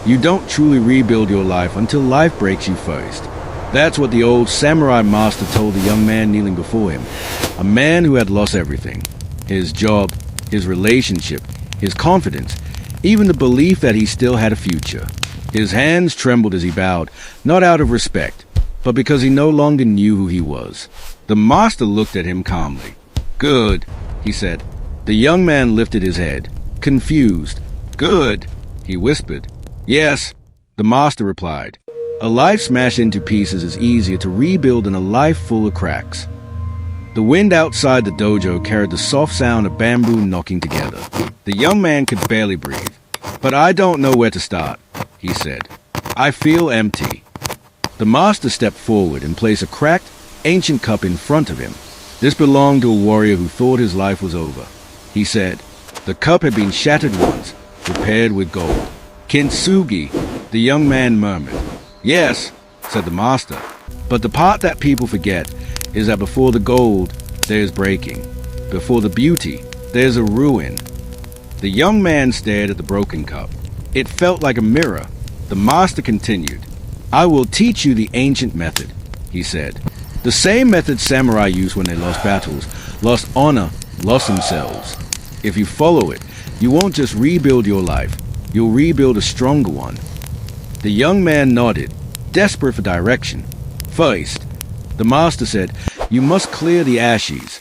You don't truly rebuild your life until life breaks you first. That's what the old samurai master told the young man kneeling before him, a man who had lost everything: his job, his relationship, his confidence, even the belief that he still had a future. His hands trembled as he bowed, not out of respect, but because he no longer knew who he was. The master looked at him calmly. "Good," he said. The young man lifted his head, confused. "Good," he whispered. "Yes," the master replied. A life smashed into pieces is easier to rebuild than a life full of cracks. The wind outside the dojo carried the soft sound of bamboo knocking together. The young man could barely breathe. "But I don't know where to start," he said. "I feel empty." The master stepped forward and placed a cracked, ancient cup in front of him. This belonged to a warrior who thought his life was over. He said. The cup had been shattered once, repaired with gold. "Kintsugi," the young man murmured. "Yes," said the master. "But the part that people forget is that before the gold, there's breaking. Before the beauty, there's a ruin." The young man stared at the broken cup. It felt like a mirror. The master continued. "I will teach you the ancient method," he said. "The same method samurai used when they lost battles, lost honor, lost themselves. If you follow it, you won't just rebuild your life, you'll rebuild a stronger one." The young man nodded, desperate for direction. "First," the master said, "you must clear the ashes."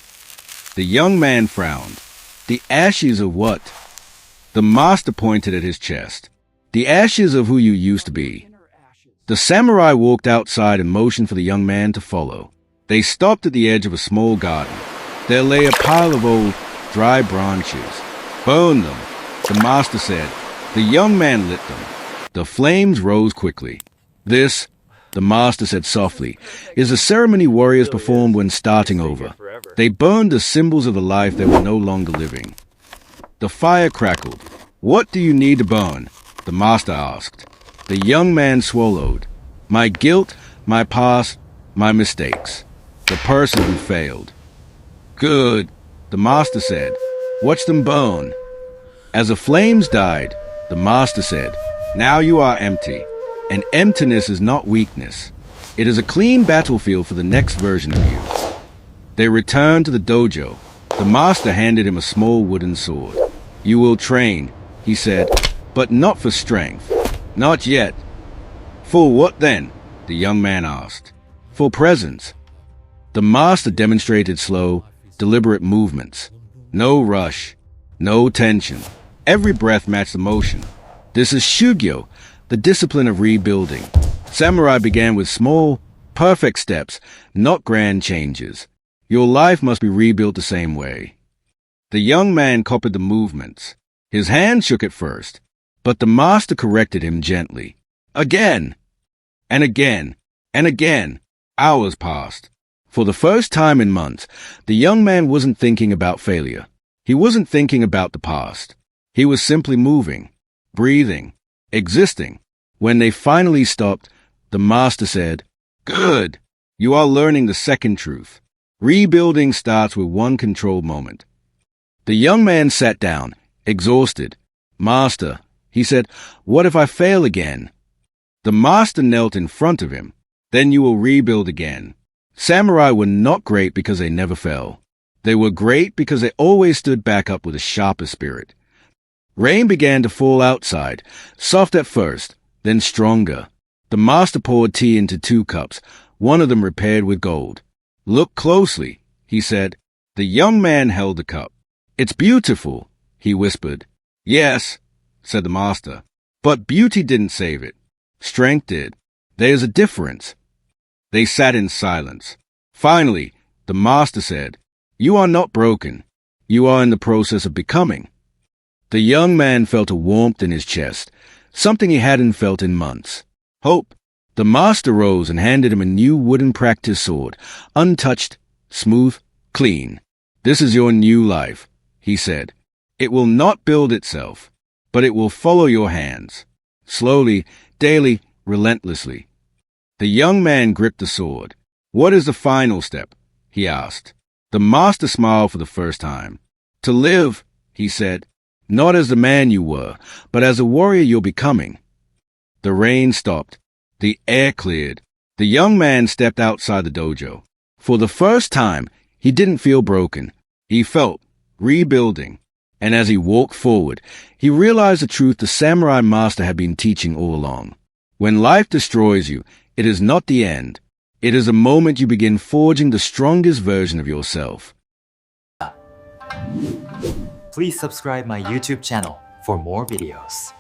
The young man frowned. "The ashes of what?" The master pointed at his chest. "The ashes of who you used to be." The samurai walked outside and motioned for the young man to follow. They stopped at the edge of a small garden. There lay a pile of old, dry branches. "Burn them," the master said. The young man lit them. The flames rose quickly. "This," the master said softly, "is a ceremony warriors performed when starting over. They burned the symbols of the life they were no longer living." The fire crackled. "What do you need to burn?" the master asked. The young man swallowed. "My guilt, my past, my mistakes. The person who failed." "Good," the master said. "Watch them burn." As the flames died, the master said, "Now you are empty. And emptiness is not weakness. It is a clean battlefield for the next version of you." They returned to the dojo. The master handed him a small wooden sword. "You will train," he said, "but not for strength. Not yet." "For what then?" the young man asked. "For presence." The master demonstrated slow, deliberate movements. No rush, no tension. Every breath matched the motion. This is Shugyo, the discipline of rebuilding. Samurai began with small, perfect steps, not grand changes. Your life must be rebuilt the same way. The young man copied the movements. His hand shook at first, but the master corrected him gently. Again, and again, and again. Hours passed. For the first time in months, the young man wasn't thinking about failure. He wasn't thinking about the past. He was simply moving, breathing, existing. When they finally stopped, the master said, "Good. You are learning the second truth. Rebuilding starts with one controlled moment." The young man sat down, exhausted. "Master," he said, "what if I fail again?" The master knelt in front of him. "Then you will rebuild again." Samurai were not great because they never fell. They were great because they always stood back up with a sharper spirit. Rain began to fall outside, soft at first, then stronger. The master poured tea into 2 cups, one of them repaired with gold. "Look closely," he said. The young man held the cup. "It's beautiful," he whispered. "Yes," said the master. "But beauty didn't save it. Strength did. There's a difference." They sat in silence. Finally, the master said, "You are not broken. You are in the process of becoming." The young man felt a warmth in his chest, something he hadn't felt in months. Hope. The master rose and handed him a new wooden practice sword, untouched, smooth, clean. "This is your new life," he said. "It will not build itself, but it will follow your hands. Slowly, daily, relentlessly." The young man gripped the sword. "What is the final step?" he asked. The master smiled for the first time. "To live," he said, "not as the man you were, but as the warrior you're becoming." The rain stopped. The air cleared. The young man stepped outside the dojo. For the first time, he didn't feel broken. He felt rebuilding. And as he walked forward, he realized the truth the samurai master had been teaching all along. When life destroys you, it is not the end. It is a moment you begin forging the strongest version of yourself. Please subscribe my YouTube channel for more videos.